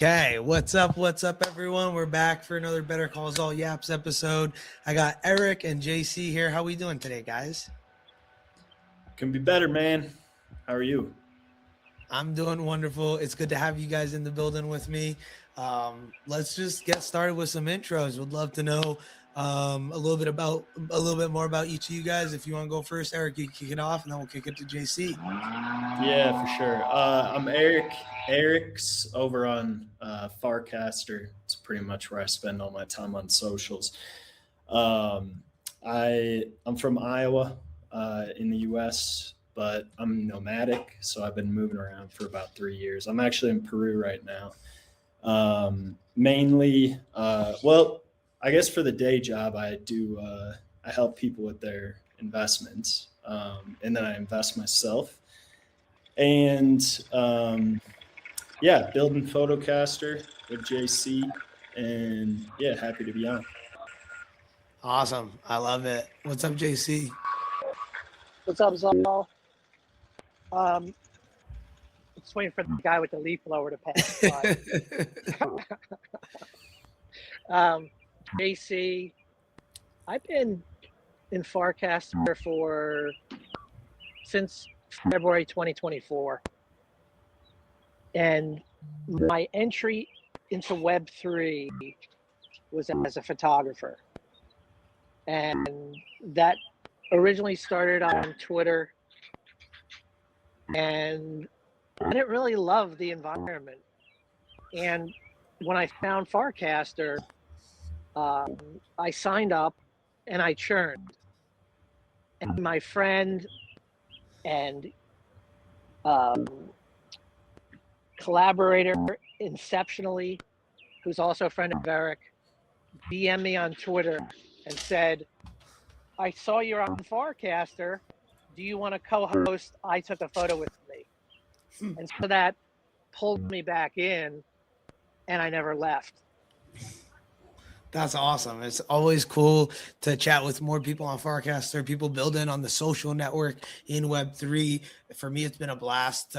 Okay, what's up? What's up, everyone? We're back for another Better Call Zaal YapZ episode. I got Erik and JC here. How we doing today, guys? Can be better, man. How are you? I'm doing wonderful. It's good to have you guys in the building with me. Let's just get started with some intros. Would love to know a little bit more about each of you guys. If you want to go first, Erik, you kick it off, and then we'll kick it to JC. Yeah, for sure. I'm Erik. Erik's over on Farcaster. It's pretty much where I spend all my time on socials. I'm from Iowa in the U.S., but I'm nomadic, so I've been moving around for about 3 years. I'm actually in Peru right now. Mainly, I guess for the day job, I help people with their investments, and then I invest myself. And building Fotocaster with JC, and yeah, happy to be on. Awesome. I love it. What's up, JC? What's up, Zaal? Just waiting for the guy with the leaf blower to pass by. JC, I've been in Farcaster since February 2024. And my entry into Web3 was as a photographer. And that originally started on Twitter. And I didn't really love the environment. And when I found Farcaster, I signed up and I churned. And my friend and collaborator inceptionally, who's also a friend of Erik, DM'd me on Twitter and said, I saw you're on Farcaster. Do you want to co-host I Took a Photo with me? And so that pulled me back in, and I never left. That's awesome. It's always cool to chat with more people on Farcaster, people building on the social network in Web3. For me, it's been a blast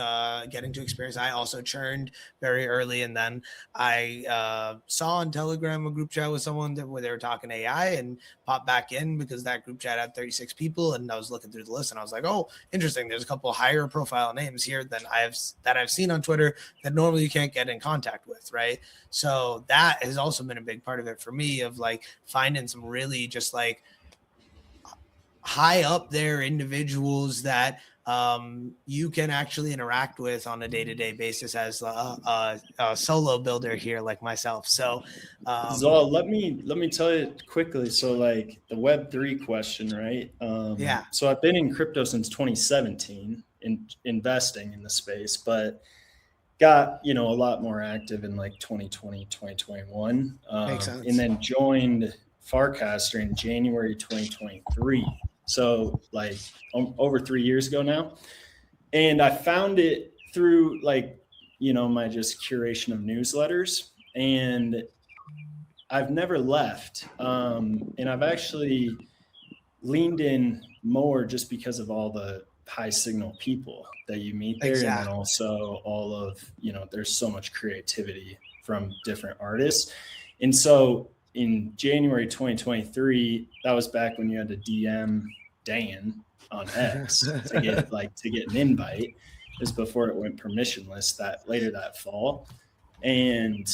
getting to experience. I also churned very early, and then I saw on Telegram a group chat with someone where they were talking AI and popped back in because that group chat had 36 people, and I was looking through the list, and I was like, oh, interesting. There's a couple higher profile names here than I've seen on Twitter that normally you can't get in contact with, right? So that has also been a big part of it for me, of like finding some really just like high up there individuals that you can actually interact with on a day-to-day basis as a solo builder here like myself. So Zaal, let me tell you quickly. So like the Web3 question, right? Yeah. So I've been in crypto since 2017 in investing in the space, but got, a lot more active in like 2020, 2021. Makes sense. And then joined Farcaster in January 2023. So like over 3 years ago now. And I found it through like, my just curation of newsletters, and I've never left. And I've actually leaned in more just because of all the high signal people that you meet there. Exactly. And then also all of, there's so much creativity from different artists. And so in January 2023, that was back when you had to DM Dan on X to get an invite. It was before it went permissionless later that fall. And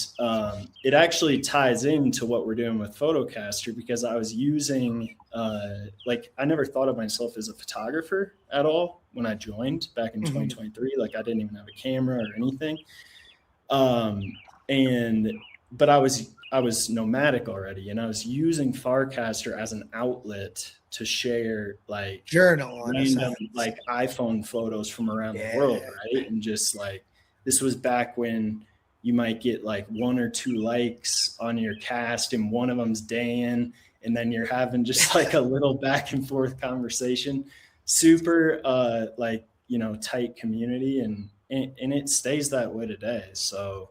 it actually ties into what we're doing with Fotocaster, because I was using, I never thought of myself as a photographer at all when I joined back in 2023. Like I didn't even have a camera or anything. But I was nomadic already, and I was using Farcaster as an outlet to share like journal random like iPhone photos from around the world, right? And just like, this was back when you might get like 1 or 2 likes on your cast, and one of them's Dan, and then you're having just like a little back and forth conversation. Super tight community, and it stays that way today. So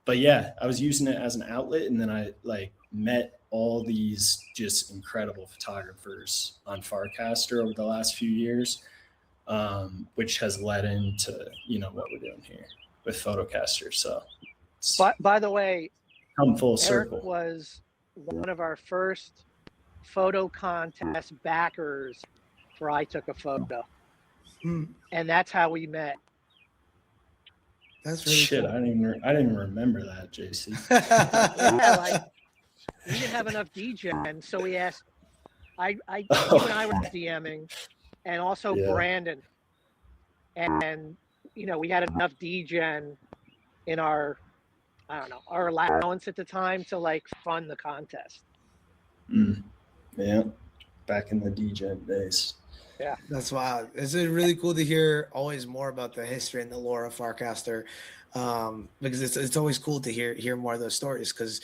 but yeah, I was using it as an outlet, and then I like met all these just incredible photographers on Farcaster over the last few years, which has led into what we're doing here with Fotocaster. So But by the way, come full Eric circle. was one of our first photo contest backers for I Took a Photo. Hmm. And that's how we met. That's really Shit, cool. I didn't remember that, JC. Yeah, like we didn't have enough DGen, so we asked. You and I were DMing, and also Yeah. Brandon, and we had enough DGen in our, I don't know, our allowance at the time to like fund the contest. Yeah, back in the DGen days. Yeah, that's wild. It's really cool to hear always more about the history and the lore of Farcaster, because it's always cool to hear more of those stories, because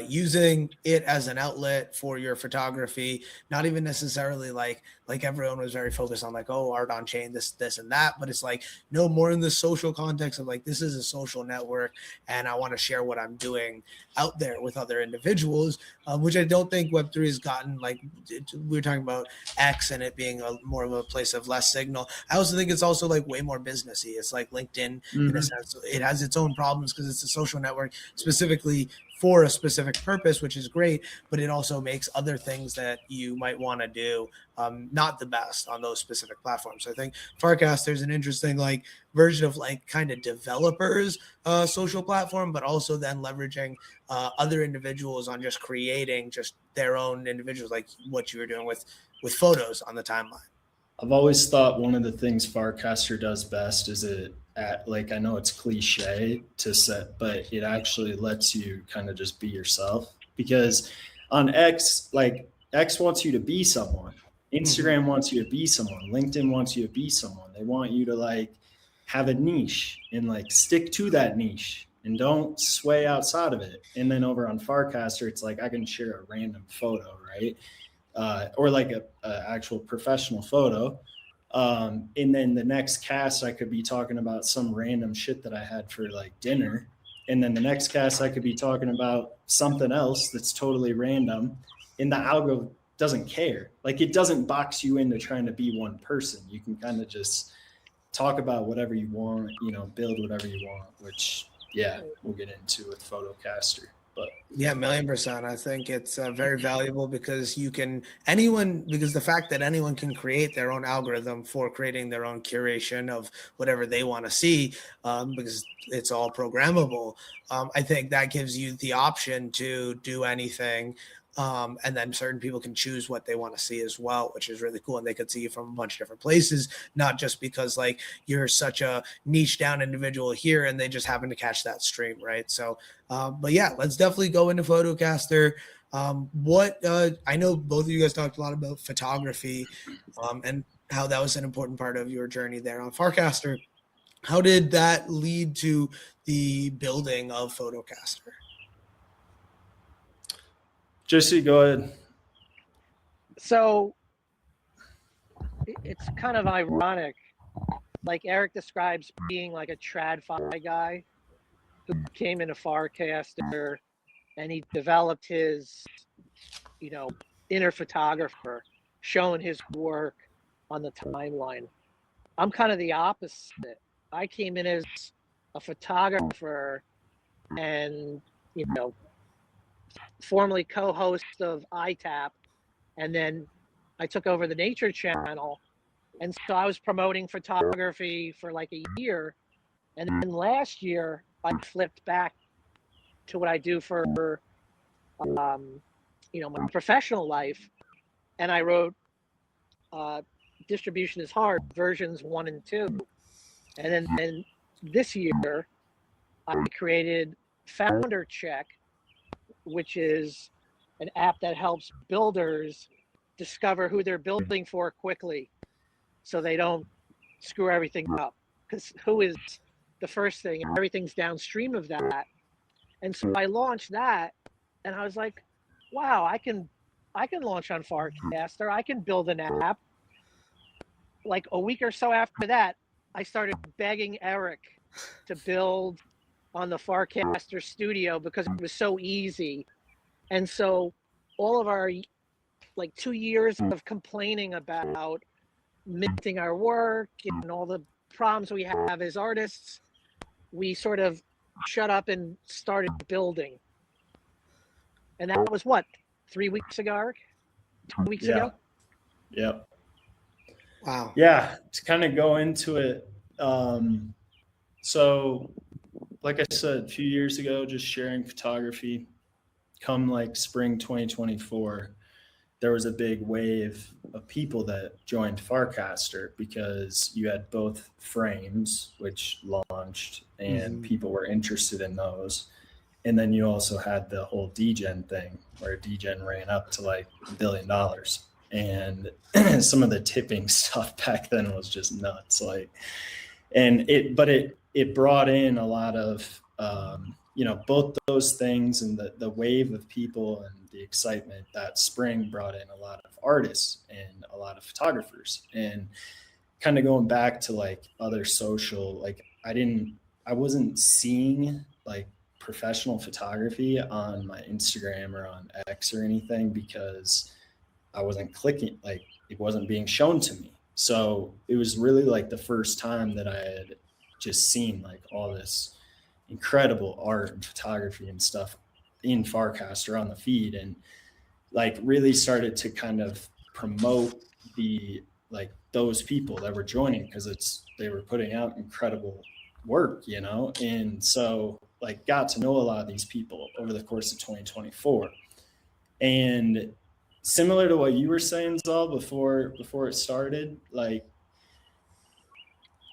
using it as an outlet for your photography, not even necessarily like everyone was very focused on like, oh, art on chain, this and that, but it's like no, more in the social context of like, this is a social network and I want to share what I'm doing out there with other individuals, which I don't think Web3 has gotten. Like we were talking about X and it being more of a place of less signal. I also think it's also like way more businessy. It's like LinkedIn in a sense. It has its own problems because it's a social network specifically for a specific purpose, which is great, but it also makes other things that you might want to do not the best on those specific platforms. So I think Farcaster is an interesting like version of like kind of developers social platform, but also then leveraging other individuals on just creating just their own individuals, like what you were doing with photos on the timeline. I've always thought one of the things Farcaster does best is like, I know it's cliche to set, but it actually lets you kind of just be yourself, because on X, like X wants you to be someone. Instagram wants you to be someone. LinkedIn wants you to be someone. They want you to like have a niche and like stick to that niche and don't sway outside of it. And then over on Farcaster, it's like I can share a random photo, right? Or like a actual professional photo. And then the next cast, I could be talking about some random shit that I had for like dinner. And then the next cast, I could be talking about something else that's totally random. And the algo doesn't care. Like it doesn't box you into trying to be one person. You can kind of just talk about whatever you want, build whatever you want, which, yeah, we'll get into with Fotocaster. But yeah, 1,000,000%. I think it's very valuable because because the fact that anyone can create their own algorithm for creating their own curation of whatever they want to see, because it's all programmable. I think that gives you the option to do anything. And then certain people can choose what they want to see as well, which is really cool. And they could see you from a bunch of different places, not just because like you're such a niche down individual here and they just happen to catch that stream, right? So, but yeah, let's definitely go into Fotocaster. I know both of you guys talked a lot about photography, and how that was an important part of your journey there on Farcaster. How did that lead to the building of Fotocaster? Jesse, go ahead. So it's kind of ironic. Like Eric describes being like a TradFi guy who came into Farcaster and he developed his, inner photographer, showing his work on the timeline. I'm kind of the opposite. I came in as a photographer and, formerly co-host of ITAP, and then I took over the Nature Channel, and so I was promoting photography for like a year, and then last year I flipped back to what I do for my professional life, and I wrote Distribution is Hard versions 1 and 2, and then this year I created Founder Check, which is an app that helps builders discover who they're building for quickly so they don't screw everything up, because who is the first thing? Everything's downstream of that. And so I launched that and I was like, wow, I can launch on Farcaster. I can build an app. Like a week or so after that, I started begging Eric to build on the Farcaster studio because it was so easy. And so all of our like 2 years of complaining about minting our work and all the problems we have as artists, we sort of shut up and started building. And that was what, 3 weeks ago, Eric? 2 weeks ago? Yep. Wow. Yeah, to kind of go into it. So like I said, a few years ago, just sharing photography. Come like spring 2024, there was a big wave of people that joined Farcaster because you had both frames, which launched, and people were interested in those. And then you also had the whole DGen thing where DGen ran up to like $1 billion. And some of the tipping stuff back then was just nuts. Like, and it brought in a lot of, both those things, and the wave of people and the excitement that spring brought in a lot of artists and a lot of photographers. And kind of going back to like other social, like I wasn't seeing like professional photography on my Instagram or on X or anything because I wasn't clicking, like it wasn't being shown to me. So it was really like the first time that I had just seen like all this incredible art and photography and stuff in Farcaster on the feed, and like really started to kind of promote the like those people that were joining because they were putting out incredible work, and so like got to know a lot of these people over the course of 2024. And similar to what you were saying, Zaal, before it started, like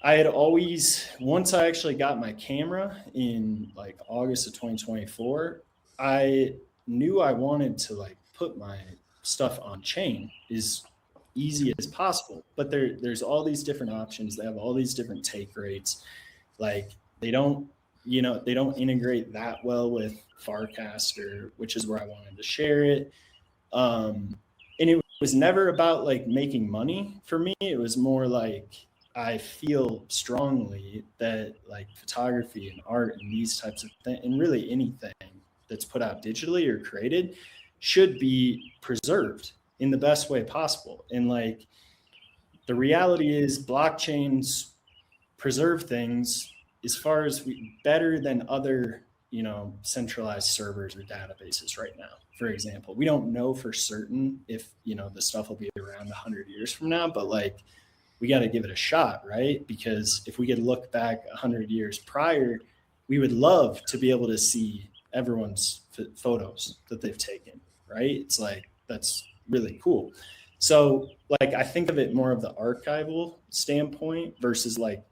I had always, once I actually got my camera in like August of 2024, I knew I wanted to like put my stuff on chain as easy as possible. But there's all these different options. They have all these different take rates. Like they don't integrate that well with Farcaster, which is where I wanted to share it. And it was never about like making money for me. It was more like, I feel strongly that like photography and art and these types of things, and really anything that's put out digitally or created, should be preserved in the best way possible. And like the reality is blockchains preserve things as far as better than other, centralized servers or databases right now. For example, we don't know for certain if, the stuff will be around 100 years from now, but like, we got to give it a shot, right? Because if we could look back 100 years prior, we would love to be able to see everyone's photos that they've taken, right? It's like, that's really cool. So like, I think of it more of the archival standpoint versus like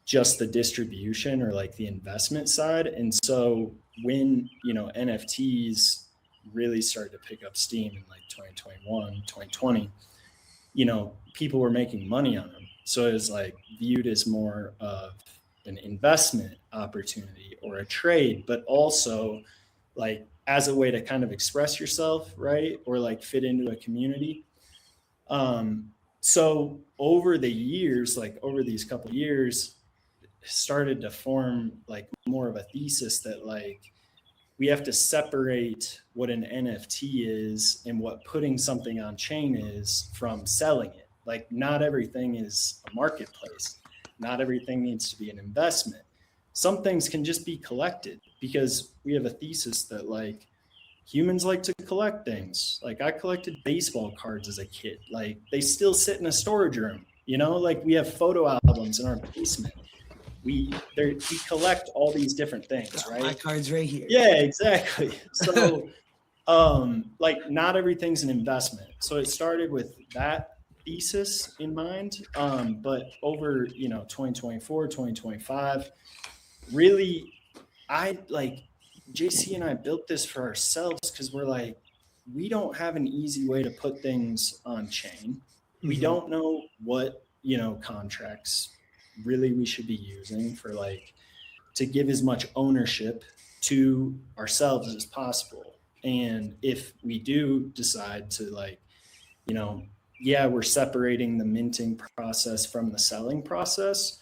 just the distribution or like the investment side. And so when, NFTs really started to pick up steam in like 2021, 2020, people were making money on them. So it was like viewed as more of an investment opportunity or a trade, but also like as a way to kind of express yourself, right? Or like fit into a community. So over the years, like over these couple of years, started to form like more of a thesis that like we have to separate what an NFT is and what putting something on chain is from selling it. Like not everything is a marketplace. Not everything needs to be an investment. Some things can just be collected because we have a thesis that like humans like to collect things. Like I collected baseball cards as a kid. Like they still sit in a storage room, like we have photo albums in our basement. We collect all these different things, right? My card's right here. Yeah, exactly. So like not everything's an investment. So it started with that thesis in mind. But over, 2024, 2025, really, I like JC and I built this for ourselves because we're like, we don't have an easy way to put things on chain. We don't know what, contracts really we should be using for like to give as much ownership to ourselves as possible. And if we do decide to like, we're separating the minting process from the selling process,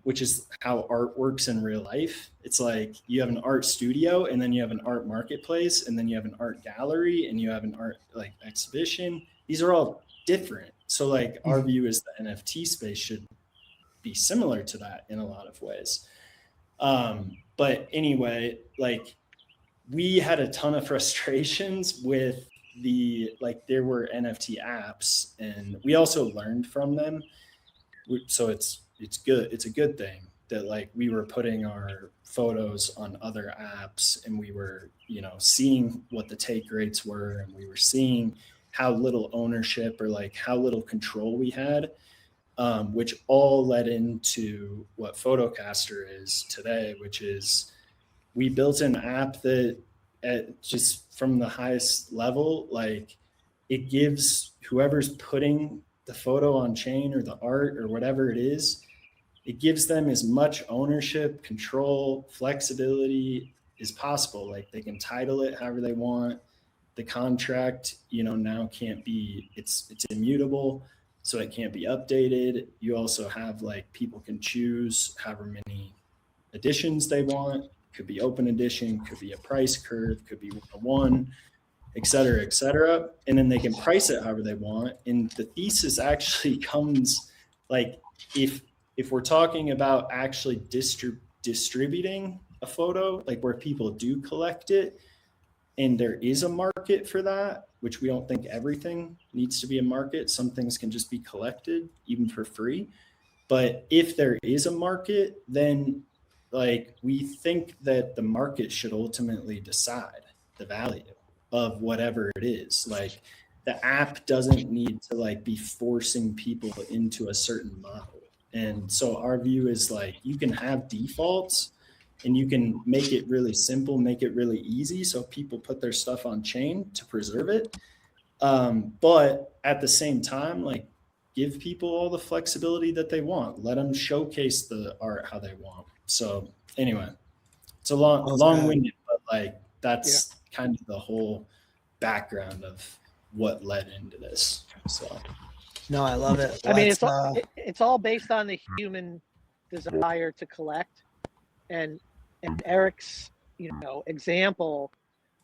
which is how art works in real life. It's like you have an art studio and then you have an art marketplace and then you have an art gallery and you have an art like exhibition. These are all different. So like our view is the NFT space should be similar to that in a lot of ways. But anyway, like we had a ton of frustrations with there were NFT apps, and we also learned from them. So it's good. It's a good thing that like we were putting our photos on other apps, and we were, seeing what the take rates were, and we were seeing how little ownership or like how little control we had, which all led into what Fotocaster is today, which is we built an app that just from the highest level, like it gives whoever's putting the photo on chain or the art or whatever it is, it gives them as much ownership, control, flexibility as possible. Like they can title it however they want. The contract, now can't be, it's immutable, so it can't be updated. You also have like people can choose however many editions they want. Could be open edition, could be a price curve, could be 1-to-1, et cetera, et cetera. And then they can price it however they want. And the thesis actually comes like if we're talking about actually distributing a photo, like where people do collect it, and there is a market for that, which we don't think everything needs to be a market. Some things can just be collected even for free. But if there is a market, then like we think that the market should ultimately decide the value of whatever it is. Like the app doesn't need to like be forcing people into a certain model. And so our view is like you can have defaults and you can make it really simple, make it really easy so people put their stuff on chain to preserve it. But at the same time, like give people all the flexibility that they want. Let them showcase the art how they want. So anyway, it's a long-winded, but like that's kind of the whole background of what led into this. So No, I love it. I mean, it's all based on the human desire to collect, and Eric's example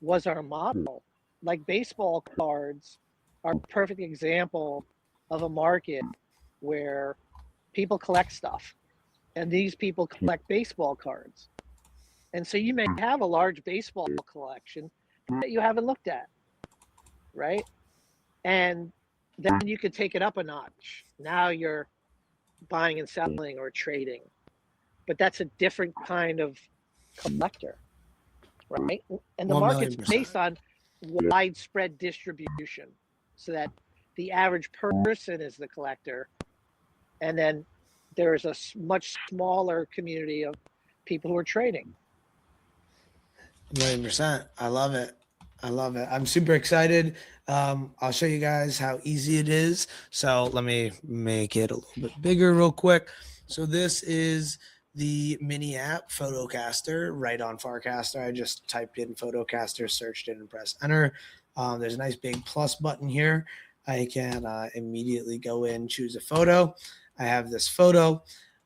was our model. Like baseball cards are a perfect example of a market where people collect stuff, and these people collect baseball cards. And so you may have a large baseball collection that you haven't looked at, right? And then you could take it up a notch. Now you're buying and selling or trading, but that's a different kind of collector, right? And the market's 1,000,000%. based on widespread distribution, so that the average person is the collector, and then there's a much smaller community of people who are trading. 1,000,000%. I love it. I love it. I'm super excited. I'll show you guys how easy it is. So let me make it a little bit bigger real quick. So this is the mini app Fotocaster right on Farcaster. I just typed in Fotocaster, searched it, and pressed enter. There's a nice big plus button here. I can immediately go in, choose a photo. I have this photo.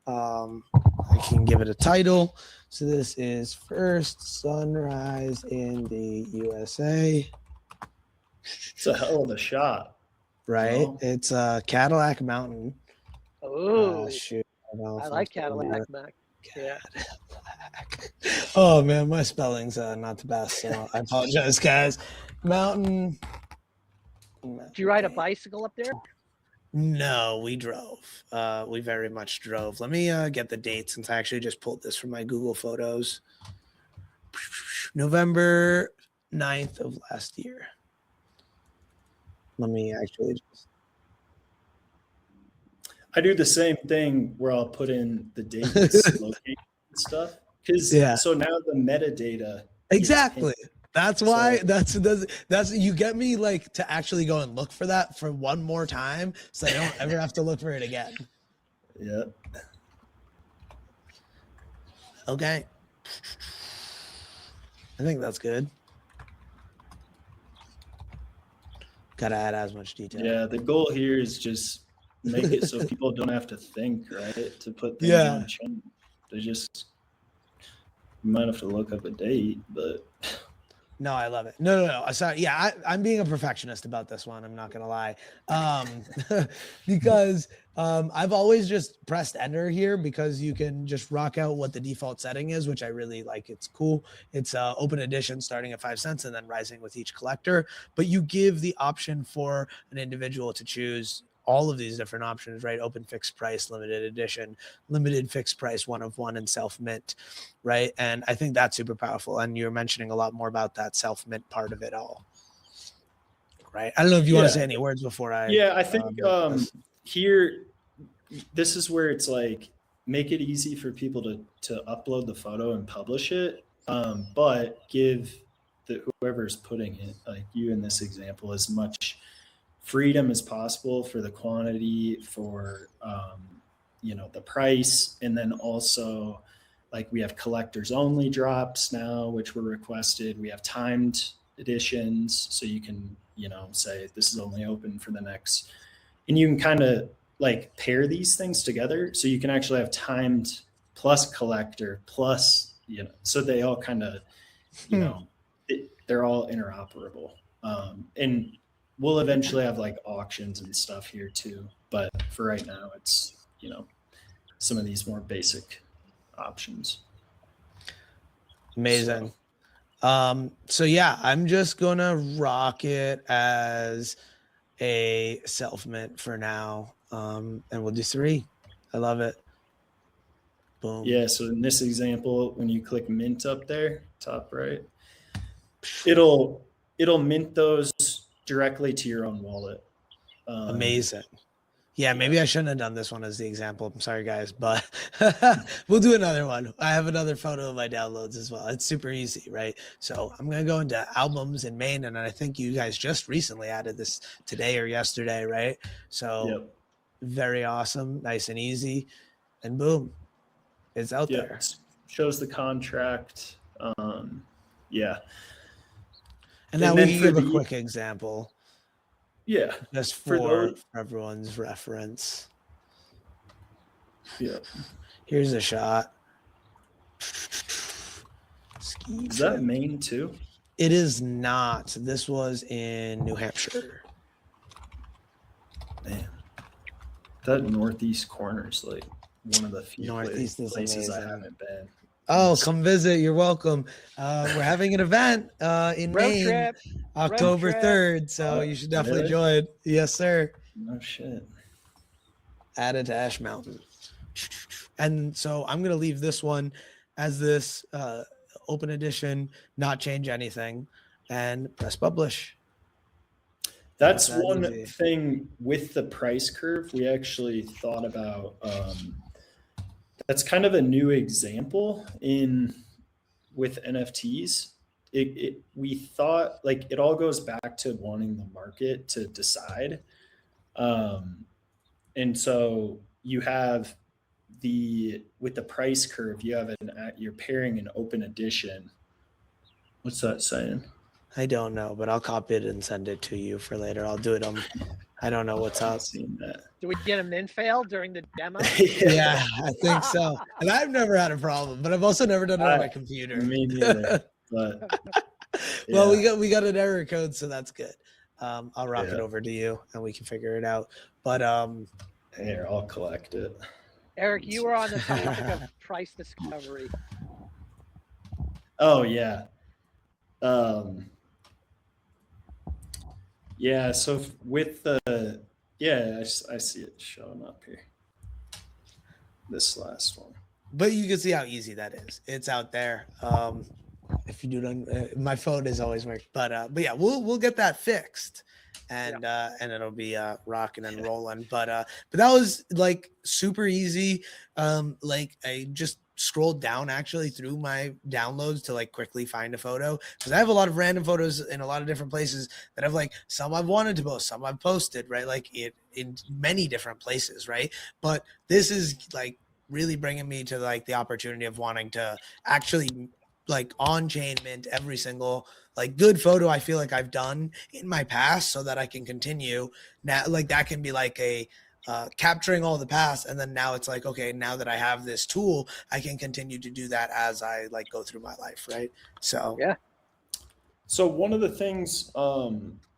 I can give it a title. So this is First Sunrise in the USA. it's a hell of a shot, Right? It's Cadillac Mountain. Oh, shoot. I like Cadillac Mac. Yeah. Oh man, my spelling's not the best, so I apologize, guys. Mountain. Did you ride a bicycle up there? No, we drove. We very much drove. Let me get the date, since I actually just pulled this from my Google Photos. November 9th of last year. Let me actually just. I do the same thing where I'll put in the dates, location, and stuff. Because so now the metadata. Exactly. That's why that's you get me like to actually go and look for that for one more time, so I don't ever have to look for it again. Yeah. Okay. I think that's good. Gotta add as much detail. Yeah, the goal here is just make it so people don't have to think, right? To put things on chain. They just, you might have to look up a date, but No, I love it. No. Sorry. Yeah, I'm being a perfectionist about this one. I'm not gonna lie, because I've always just pressed enter here because you can just rock out what the default setting is, which I really like. It's cool. It's open edition starting at 5 cents and then rising with each collector. But you give the option for an individual to choose all of these different options, right? Open fixed price, limited edition, limited fixed price, one of one, and self mint, right? And I think that's super powerful. And you're mentioning a lot more about that self mint part of it all, right? I don't know if you want to say any words before I. Yeah, I think here, this is where it's like make it easy for people to upload the photo and publish it, but give whoever's putting it, like you in this example, as much freedom as possible for the quantity, for the price, and then also like we have collectors only drops now, which were requested. We have timed editions, so you can say this is only open for the next, and you can kind of like pair these things together, so you can actually have timed plus collector plus so they all kind of they're all interoperable, and we'll eventually have like auctions and stuff here too. But for right now, it's, some of these more basic options. Amazing. So yeah, I'm just going to rock it as a self mint for now. And we'll do 3. I love it. Boom. Yeah. So in this example, when you click mint up there, top right, it'll mint those directly to your own wallet. Amazing. Yeah, maybe I shouldn't have done this one as the example. I'm sorry, guys, but we'll do another one. I have another photo of my downloads as well. It's super easy, right? So I'm going to go into albums in main, and I think you guys just recently added this today or yesterday, right? So very awesome, nice and easy, and boom, it's out there. Shows the contract. Yeah. And now we can give a quick example. Yeah. Just for everyone's reference. Yeah. Here's a shot. Is that Maine too? It is not. This was in New Hampshire. Man. That northeast corner is like one of the few places I haven't been. Oh, come visit. You're welcome. We're having an event in Maine, trip. October 3rd. So you should definitely join. Yes, sir. No shit. Added to Ash Mountain. And so I'm going to leave this one as this open edition, not change anything, and press publish. That's one thing with the price curve we actually thought about. That's kind of a new example with NFTs. We thought like it all goes back to wanting the market to decide. And so you have with the price curve, you're pairing an open edition. What's that saying? I don't know, but I'll copy it and send it to you for later. I'll do it on. I don't know what's up. Do we get a min fail during the demo? Yeah, I think so. And I've never had a problem, but I've also never done it on my computer. Me neither. But well, we got an error code, so that's good. I'll rock it over to you, and we can figure it out. But here, I'll collect it. Eric, you were on the topic of price discovery. Oh yeah. Yeah, so with I see it showing up here. This last one. But you can see how easy that is. It's out there. If you do it on my phone is always work. But yeah, we'll get that fixed. And it'll be rocking and rolling. But that was like super easy. Like I just scrolled down actually through my downloads to like quickly find a photo, because I have a lot of random photos in a lot of different places that I've like, some I've wanted to post, some I've posted, right? Like in many different places, right? But this is like really bringing me to like the opportunity of wanting to actually like on-chain mint every single like good photo I feel like I've done in my past, so that I can continue now. Like that can be like a capturing all the past, and then now it's like, okay, now that I have this tool, I can continue to do that as I like go through my life, right? So So one of the things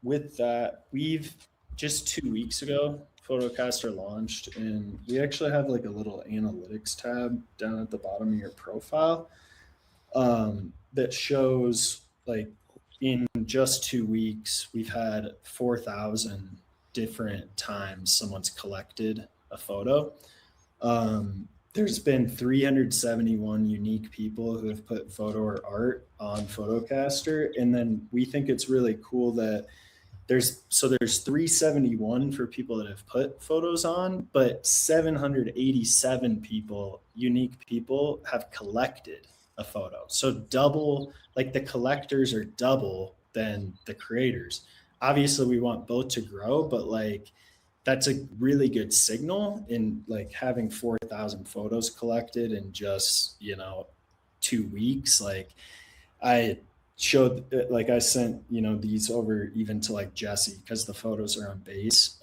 with that, we've just 2 weeks ago, Fotocaster launched, and we actually have like a little analytics tab down at the bottom of your profile that shows like in just 2 weeks, we've had 4,000 different times someone's collected a photo. There's been 371 unique people who have put photo or art on Fotocaster. And then we think it's really cool that there's 371 for people that have put photos on, but 787 people, unique people, have collected a photo. So double, like the collectors are double than the creators. Obviously we want both to grow, but like that's a really good signal in like having 4,000 photos collected in just, 2 weeks. Like I showed, like I sent, these over even to like Jesse because the photos are on base.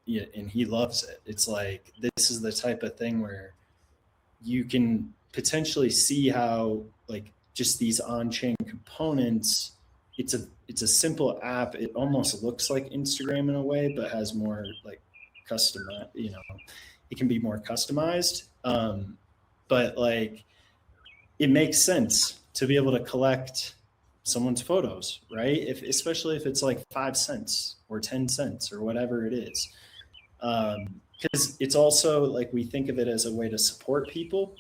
Yeah, and he loves it. It's like, this is the type of thing where you can potentially see how like just these on-chain components, it's a simple app. It almost looks like Instagram in a way, but has more like custom, it can be more customized. But like, it makes sense to be able to collect someone's photos, right? Especially if it's like 5 cents or 10 cents or whatever it is. Because it's also like, we think of it as a way to support people.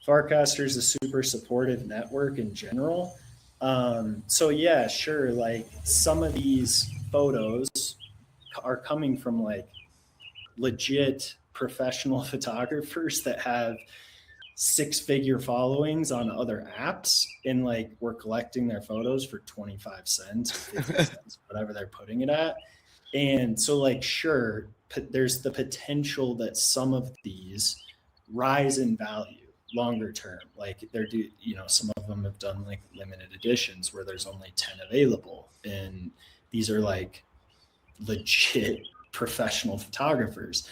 Farcaster is a super supportive network in general. So yeah, sure. Like some of these photos are coming from like legit professional photographers that have 6-figure followings on other apps, and like we're collecting their photos for 25 cents or 50 cents, whatever they're putting it at. And so like, sure, there's the potential that some of these rise in value longer term. Like some of them have done like limited editions where there's only 10 available, and these are like legit professional photographers.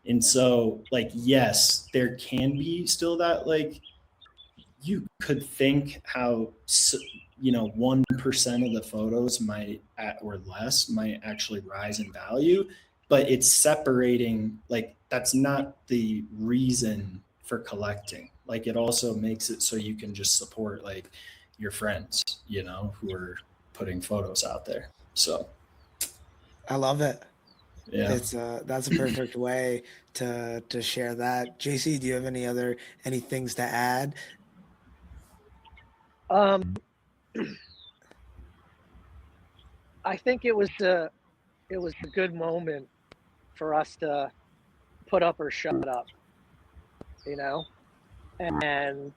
And so like, yes, there can be still that, like, you could think how 1% of the photos might or less might actually rise in value, but it's separating, like that's not the reason for collecting. Like it also makes it so you can just support like your friends, who are putting photos out there. So I love it. yeah, That's a perfect way to share that. JC, do you have any things to add? I think it was a good moment for us to put up or shut up, and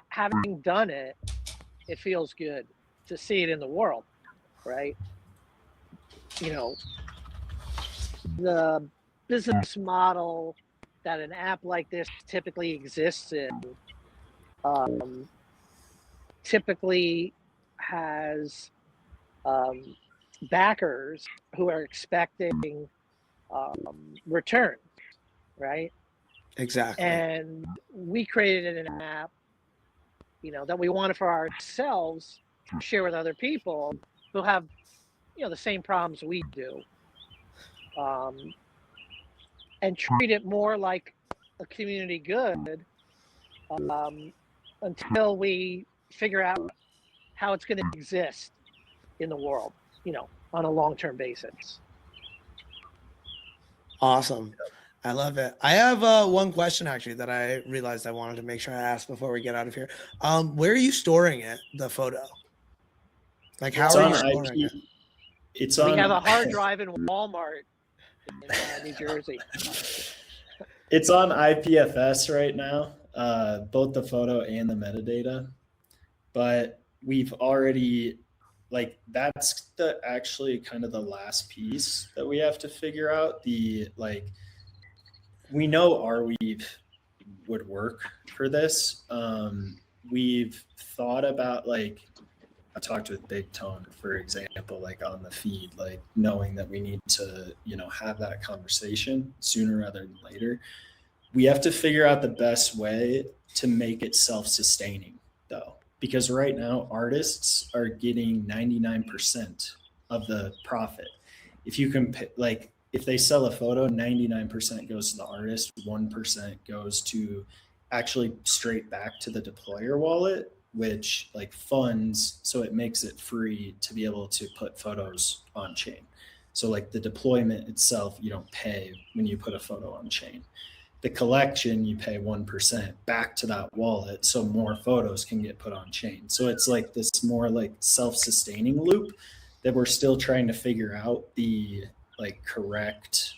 having done it, it feels good to see it in the world, right? The business model that an app like this typically exists in typically has backers who are expecting return, right? Exactly. And we created an app, that we wanted for ourselves to share with other people who have, the same problems we do, and treat it more like a community good until we figure out how it's going to exist in the world, on a long-term basis. Awesome. I love it. I have one question actually that I realized I wanted to make sure I asked before we get out of here. Where are you storing it, the photo? Like how are you storing it? We have a hard drive in Walmart in New Jersey. It's on IPFS right now, both the photo and the metadata. But we've already, like, that's actually kind of the last piece that we have to figure out. We know Arweave would work for this. We've thought about, like, I talked with Big Tone, for example, like on the feed, like knowing that we need to, have that conversation sooner rather than later. We have to figure out the best way to make it self-sustaining though. because right now artists are getting 99% of the profit. If you can, like, if they sell a photo, 99% goes to the artist, 1% goes to actually straight back to the deployer wallet, which like funds, so it makes it free to be able to put photos on chain. So like the deployment itself, you don't pay when you put a photo on chain. The collection, you pay 1% back to that wallet, so more photos can get put on chain. So it's like this more like self-sustaining loop that we're still trying to figure out the like correct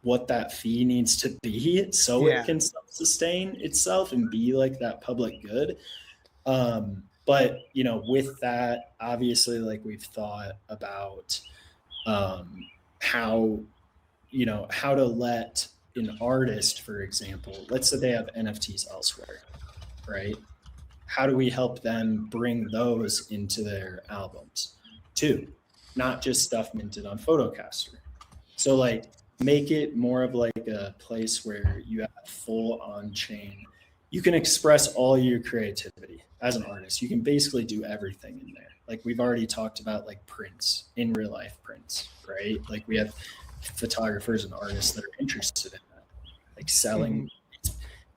what that fee needs to be so it can self-sustain itself and be like that public good. But you know, with that, obviously, like we've thought about how, you know, how to let an artist, for example, let's say they have NFTs elsewhere, right? How do we help them bring those into their albums too? Not just stuff minted on Fotocaster. So like make it more of like a place where you have full on chain. You can express all your creativity as an artist. You can basically do everything in there. Like we've already talked about like prints, in real life prints, right? Like we have photographers and artists that are interested in that, like selling.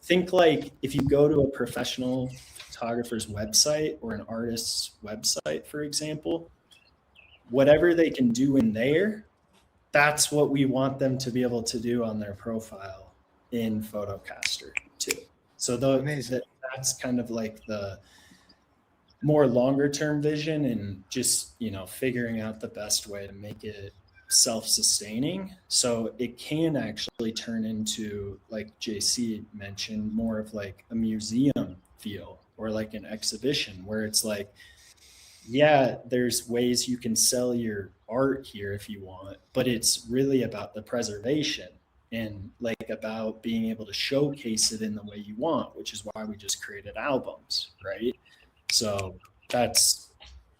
Think like if you go to a professional photographer's website or an artist's website, for example, whatever they can do in there, that's what we want them to be able to do on their profile in Fotocaster too. So that's kind of like the more longer term vision, and just, you know, figuring out the best way to make it self-sustaining so it can actually turn into, like JC mentioned, more of like a museum feel or like an exhibition where it's like, yeah, there's ways you can sell your art here if you want, but it's really about the preservation and like about being able to showcase it in the way you want, which is why we just created albums, right? So that's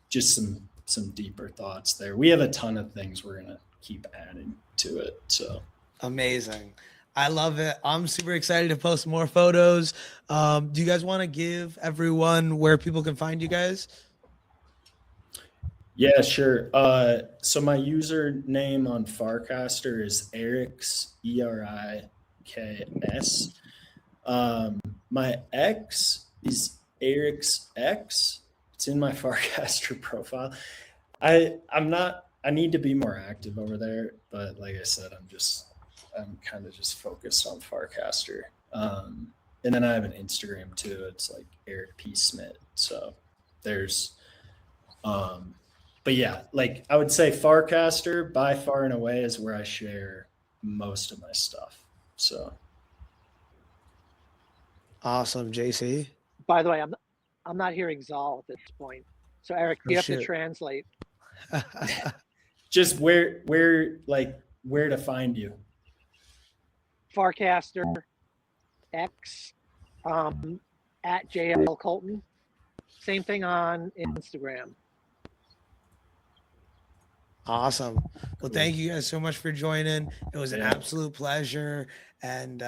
just some deeper thoughts there. We have a ton of things we're gonna keep adding to it. So amazing. I love it. I'm super excited to post more photos. Do you guys want to give everyone where people can find you guys? Yeah, sure. So my username on Farcaster is Erik's, ERIKS. My X is Erik's X. It's in my Farcaster profile. I need to be more active over there, but like I said, I'm kind of just focused on Farcaster. And then I have an Instagram too. It's like Erik P. Smith. So there's but yeah, like I would say Farcaster by far and away is where I share most of my stuff. So awesome. JC. By the way, I'm not hearing Zaal at this point. So Erik, you have to translate. Just where to find you. Farcaster X at JL Colton. Same thing on Instagram. Awesome. Well, thank you guys so much for joining. It was an absolute pleasure. And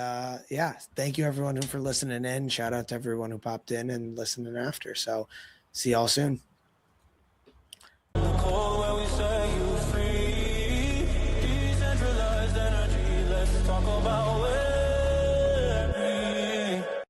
yeah, thank you everyone for listening in. Shout out to everyone who popped in and listening after. So see y'all soon.